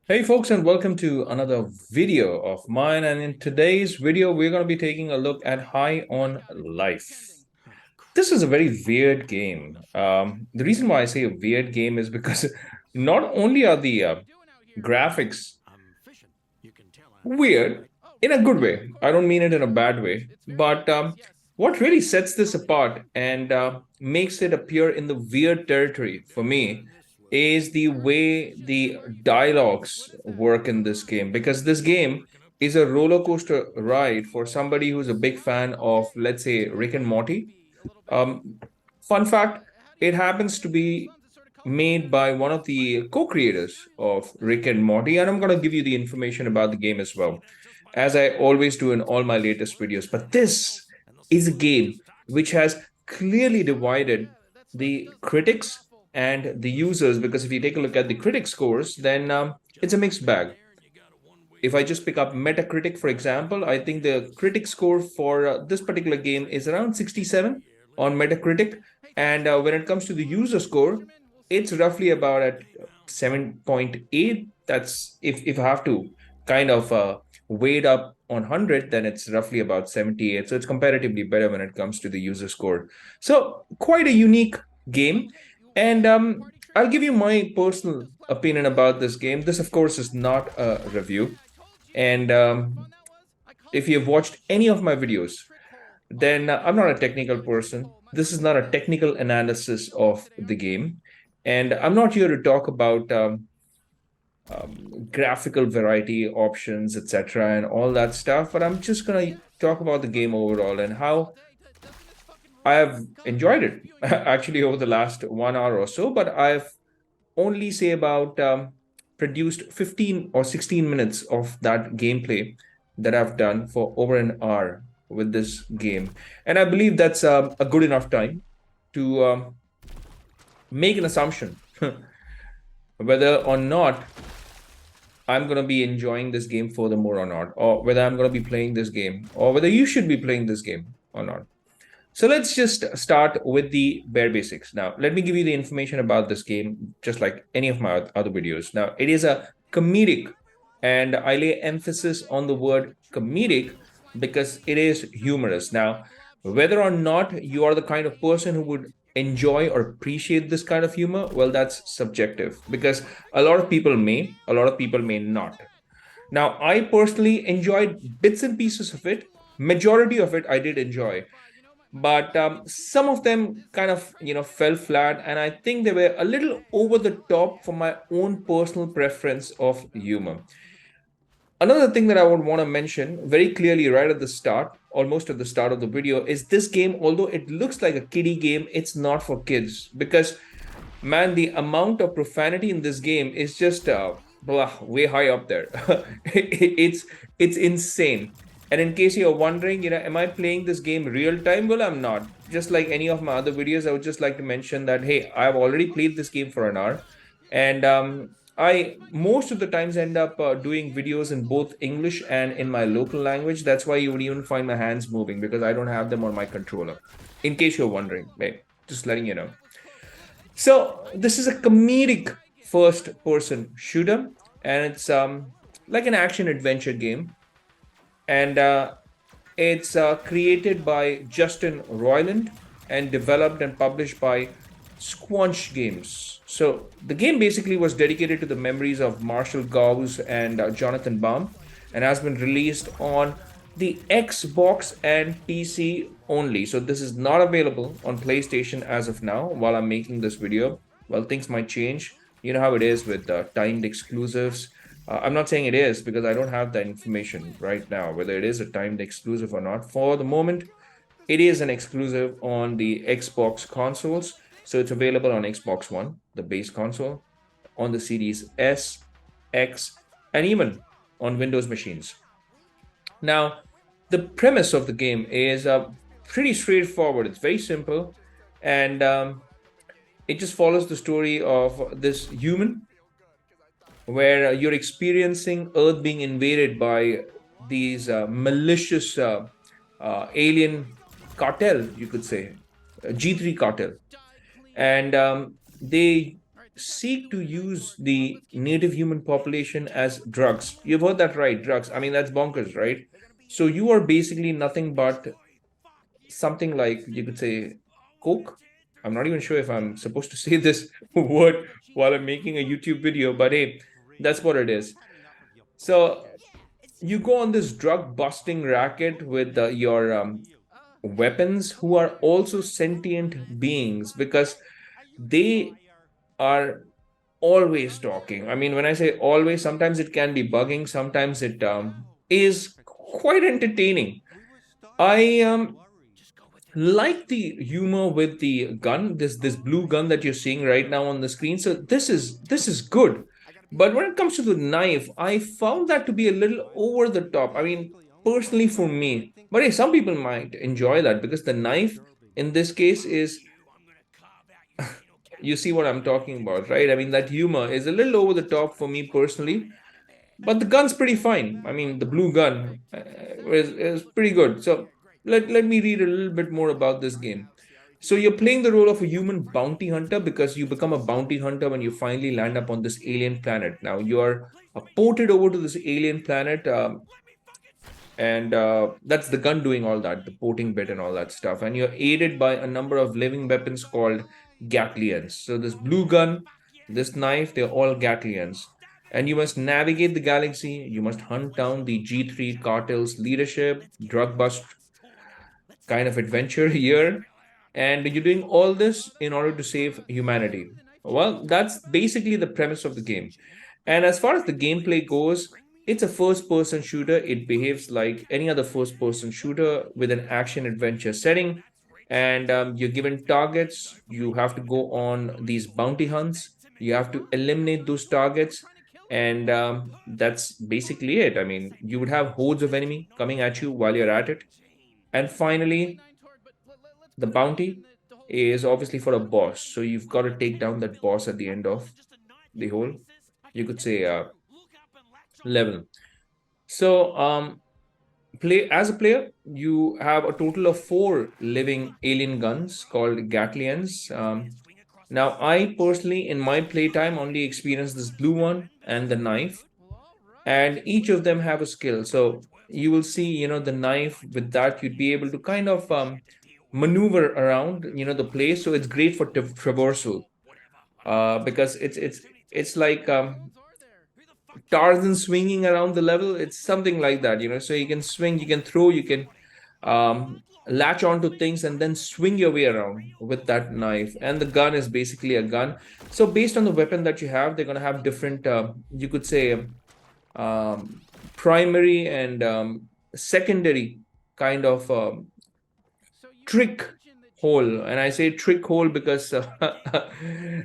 Hey folks, and welcome to another video of mine. And in today's video, we're going to be taking a look at High on Life. This is a very weird game. The reason why I say a weird game is because not only are the graphics weird in a good way, I don't mean it in a bad way, but what really sets this apart and makes it appear in the weird territory for me is the way the dialogues work in this game, because this game is a roller coaster ride for somebody who's a big fan of, let's say, Rick and Morty. um, Fun fact, it happens to be made by one of the co-creators of Rick and Morty, and I'm going to give you the information about the game as well, as I always do in all my latest videos. But this is a game which has clearly divided the critics and the users, because if you take a look at the critic scores, then it's a mixed bag. If I just pick up Metacritic, for example, I think the critic score for this particular game is around 67 on Metacritic. And when it comes to the user score, it's roughly about at 7.8. That's if I have to kind of weight up on 100, then it's roughly about 78. So it's comparatively better when it comes to the user score. So quite a unique game. And I'll give you my personal opinion about this game. This, of course, is not a review. And if you've watched any of my videos, then I'm not a technical person. This is not a technical analysis of the game. And I'm not here to talk about graphical variety options, etc., and all that stuff, but I'm just going to talk about the game overall and how I have enjoyed it actually over the last 1 hour or so. But I've only say about produced 15 or 16 minutes of that gameplay that I've done for over an hour with this game. And I believe that's a good enough time to make an assumption whether or not I'm going to be enjoying this game furthermore or not, or whether I'm going to be playing this game, or whether you should be playing this game or not. So let's just start with the bare basics. Now, let me give you the information about this game, just like any of my other videos. Now, it is a comedic, and I lay emphasis on the word comedic because it is humorous. Now, whether or not you are the kind of person who would enjoy or appreciate this kind of humor, well, that's subjective, because a lot of people may not. Now, I personally enjoyed bits and pieces of it. Majority of it I did enjoy, but some of them kind of fell flat, and I think they were a little over the top for my own personal preference of humor. Another thing that I would want to mention very clearly right at the start, almost at the start of the video, is this game, although it looks like a kiddie game, it's not for kids, because man, the amount of profanity in this game is just way high up there. It's insane. And in case you're wondering, am I playing this game real time? Well, I'm not. Just like any of my other videos, I would just like to mention that, hey, I've already played this game for an hour. And I most of the times end up doing videos in both English and in my local language. That's why you would even find my hands moving, because I don't have them on my controller. In case you're wondering, hey, just letting you know. So this is a comedic first person shooter, and it's like an action adventure game. And it's created by Justin Roiland and developed and published by Squanch Games. So the game basically was dedicated to the memories of Marshall Gause and Jonathan Bahm, and has been released on the Xbox and PC only. So this is not available on PlayStation as of now while I'm making this video. Well, things might change. You know how it is with timed exclusives. I'm not saying it is, because I don't have that information right now, whether it is a timed exclusive or not. For the moment, it is an exclusive on the Xbox consoles. So it's available on Xbox One, the base console, on the Series S, X, and even on Windows machines. Now, the premise of the game is pretty straightforward. It's very simple, and it just follows the story of this human where you're experiencing Earth being invaded by these malicious alien cartel, you could say, G3 cartel. And they seek to use the native human population as drugs. You've heard that right, drugs. I mean, that's bonkers, right? So you are basically nothing but something like, you could say, coke. I'm not even sure if I'm supposed to say this word while I'm making a YouTube video, but hey, that's what it is. So you go on this drug busting racket with your weapons, who are also sentient beings, because they are always talking. I mean, when I say always, sometimes it can be bugging, sometimes it is quite entertaining. I like the humor with the gun, this blue gun that you're seeing right now on the screen. So this is good. But when it comes to the knife, I found that to be a little over the top. I mean, personally for me. But hey, some people might enjoy that because the knife in this case is, you see what I'm talking about, right? I mean, that humor is a little over the top for me personally, but the gun's pretty fine. I mean, the blue gun is pretty good. So let me read a little bit more about this game. So you're playing the role of a human bounty hunter because you become a bounty hunter when you finally land up on this alien planet. Now you are ported over to this alien planet, and that's the gun doing all that, the porting bit and all that stuff. And you're aided by a number of living weapons called Gatlians. So this blue gun, this knife, they're all Gatlians. And you must navigate the galaxy. You must hunt down the G3 cartel's leadership, drug bust kind of adventure here. And you're doing all this in order to save humanity. Well, that's basically the premise of the game. And as far as the gameplay goes, it's a first person shooter. It behaves like any other first person shooter with an action adventure setting. And you're given targets. You have to go on these bounty hunts. You have to eliminate those targets. And that's basically it. I mean, you would have hordes of enemy coming at you while you're at it. And finally, the bounty is obviously for a boss. So you've got to take down that boss at the end of the whole, you could say, level. So play as a player, you have a total of 4 living alien guns called Gatlians. Now, I personally, in my playtime, only experienced this blue one and the knife, and each of them have a skill. So you will see, the knife with that, you'd be able to kind of maneuver around, the place. So it's great for traversal, because it's like Tarzan swinging around the level. It's something like that, so you can swing, you can throw, you can latch onto things and then swing your way around with that knife. And the gun is basically a gun. So based on the weapon that you have, they're going to have different, you could say, primary and secondary kind of trick hole. And I say trick hole because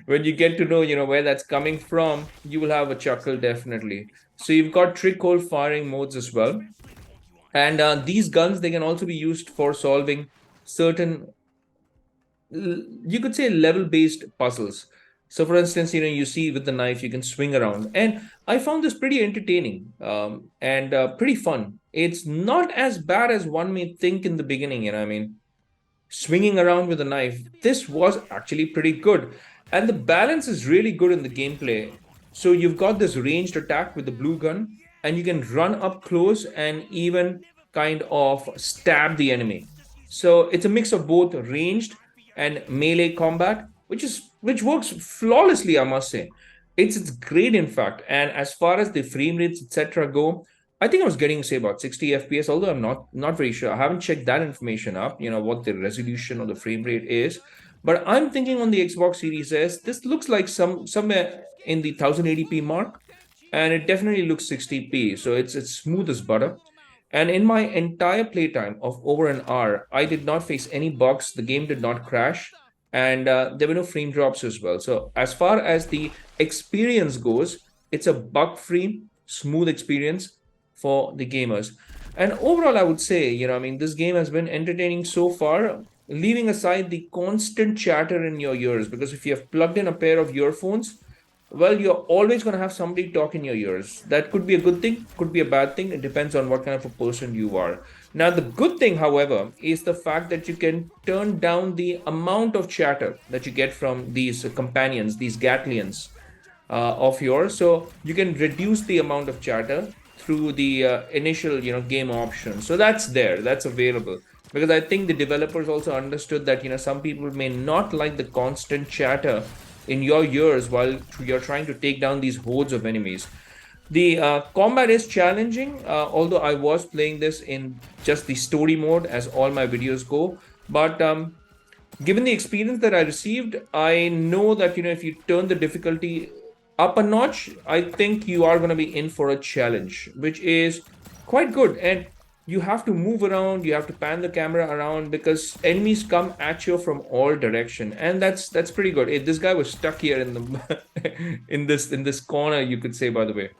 when you get to know, where that's coming from, you will have a chuckle definitely. So you've got trick hole firing modes as well. And these guns, they can also be used for solving certain, you could say, level-based puzzles. So for instance, you see with the knife, you can swing around. And I found this pretty entertaining, and pretty fun. It's not as bad as one may think in the beginning, I mean, swinging around with a knife, this was actually pretty good. And the balance is really good in the gameplay. So you've got this ranged attack with the blue gun, and you can run up close and even kind of stab the enemy. So it's a mix of both ranged and melee combat, which works flawlessly, I must say. It's great, in fact. And as far as the frame rates, etc., go, I think I was getting, say, about 60 FPS, although I'm not very sure. I haven't checked that information up, what the resolution or the frame rate is. But I'm thinking on the Xbox Series S, this looks like somewhere in the 1080p mark, and it definitely looks 60p. So it's smooth as butter. And in my entire playtime of over an hour, I did not face any bugs. The game did not crash, and there were no frame drops as well. So as far as the experience goes, it's a bug-free, smooth experience for the gamers. And overall, I would say, I mean, this game has been entertaining so far, leaving aside the constant chatter in your ears. Because if you have plugged in a pair of earphones, well, you're always going to have somebody talk in your ears. That could be a good thing, could be a bad thing. It depends on what kind of a person you are. Now, the good thing, however, is the fact that you can turn down the amount of chatter that you get from these companions, these Gatlians of yours. So you can reduce the amount of chatter through the initial, game option. So that's there, that's available. Because I think the developers also understood that, some people may not like the constant chatter in your ears while you're trying to take down these hordes of enemies. The combat is challenging, although I was playing this in just the story mode as all my videos go. But given the experience that I received, I know that, if you turn the difficulty up a notch, I think you are going to be in for a challenge, which is quite good. And you have to move around, you have to pan the camera around because enemies come at you from all direction, and that's pretty good. This guy was stuck here in the in this corner, you could say, by the way.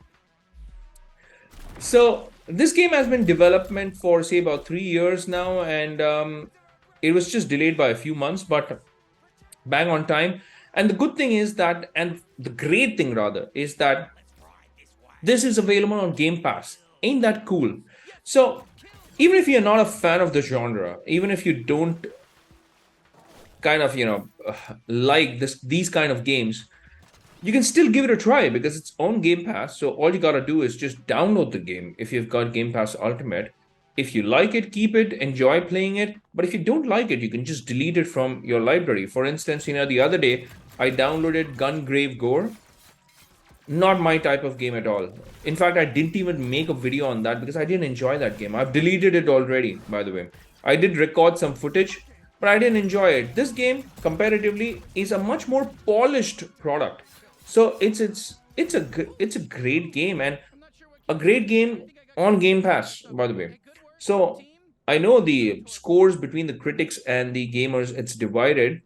So this game has been in development for say about 3 years now, and it was just delayed by a few months, but bang on time. And the good thing is that, and the great thing rather, is that this is available on Game Pass. Ain't that cool? So even if you're not a fan of the genre, even if you don't kind of like these kind of games, you can still give it a try because it's on Game Pass. So all you gotta do is just download the game if you've got Game Pass Ultimate. If you like it, keep it, enjoy playing it. But if you don't like it, you can just delete it from your library. For instance, the other day I downloaded Gungrave Gore. Not my type of game at all. In fact, I didn't even make a video on that because I didn't enjoy that game. I've deleted it already, by the way. I did record some footage, but I didn't enjoy it. This game, comparatively, is a much more polished product. So it's a great game, and a great game on Game Pass, by the way. So I know the scores between the critics and the gamers, it's divided,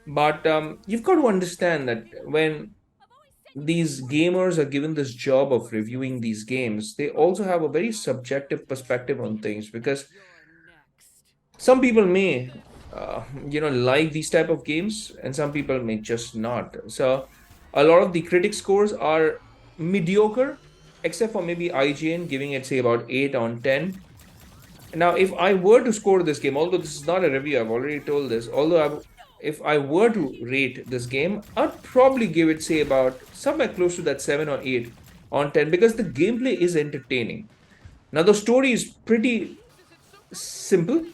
but you've got to understand that when these gamers are given this job of reviewing these games, they also have a very subjective perspective on things because some people may like these type of games and some people may just not. So a lot of the critic scores are mediocre, except for maybe IGN giving it say about 8 on 10. Now if I were to score this game, although this is not a review, I've already told this, if I were to rate this game, I'd probably give it say about somewhere close to that 7 or 8 on 10 because the gameplay is entertaining. Now the story is pretty simple,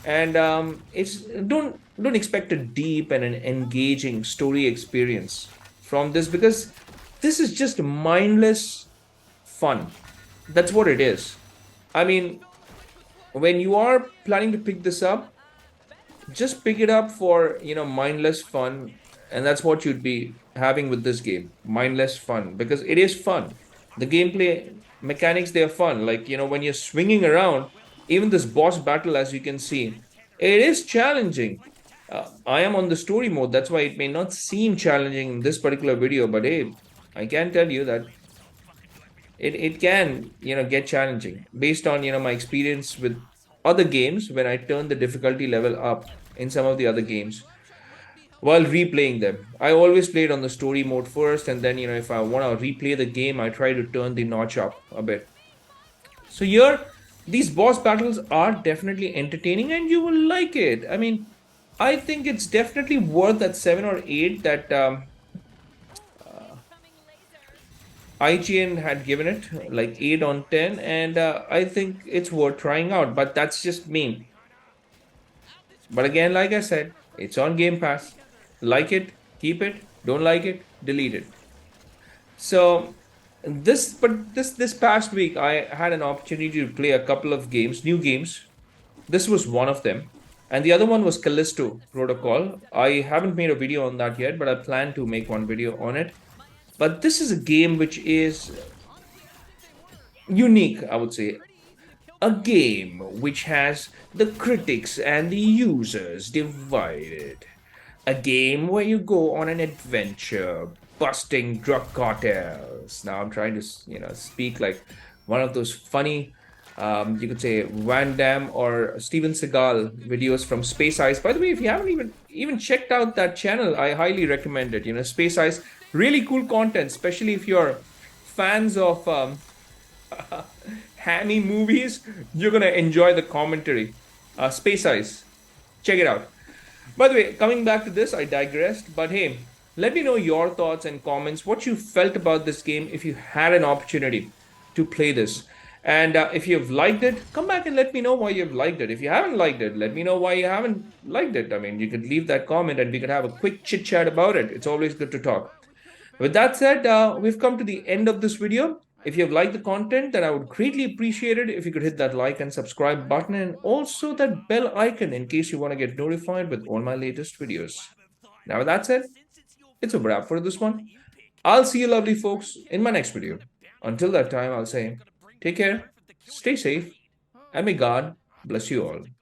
and it's don't expect a deep and an engaging story experience from this because this is just mindless fun. That's what it is. I mean, when you are planning to pick this up, just pick it up for mindless fun, and that's what you'd be having with this game, mindless fun, because it is fun. The gameplay mechanics, they're fun, like when you're swinging around, even this boss battle, as you can see, it is challenging. I am on the story mode, that's why it may not seem challenging in this particular video, but hey, I can tell you that it can get challenging based on my experience with other games when I turn the difficulty level up in some of the other games while replaying them. I always played on the story mode first, and then if I want to replay the game, I try to turn the notch up a bit. So here, these boss battles are definitely entertaining, and you will like it. I mean, I think it's definitely worth that 7 or 8 that IGN had given it, like 8 on 10, and I think it's worth trying out, but that's just me. But again, like I said, it's on Game Pass. Like it, keep it. Don't like it, delete it. So this past week, I had an opportunity to play a couple of games, new games. This was one of them, and the other one was Callisto Protocol. I haven't made a video on that yet, but I plan to make one video on it. But this is a game which is unique, I would say. A game which has the critics and the users divided. A game where you go on an adventure busting drug cartels. Now I'm trying to, speak like one of those funny You could say Van Damme or Steven Seagal videos from Space Ice. By the way, if you haven't even checked out that channel, I highly recommend it. Space Ice, really cool content, especially if you're fans of hammy movies. You're gonna enjoy the commentary. Space Ice, check it out. By the way, coming back to this, I digressed. But hey, let me know your thoughts and comments, what you felt about this game if you had an opportunity to play this. And if you've liked it, come back and let me know why you've liked it. If you haven't liked it, let me know why you haven't liked it. I mean, you could leave that comment and we could have a quick chit chat about it. It's always good to talk. With that said, we've come to the end of this video. If you've liked the content, then I would greatly appreciate it if you could hit that like and subscribe button and also that bell icon in case you want to get notified with all my latest videos. Now, with that said, it's a wrap for this one. I'll see you lovely folks in my next video. Until that time, I'll say take care, stay safe, and may God bless you all.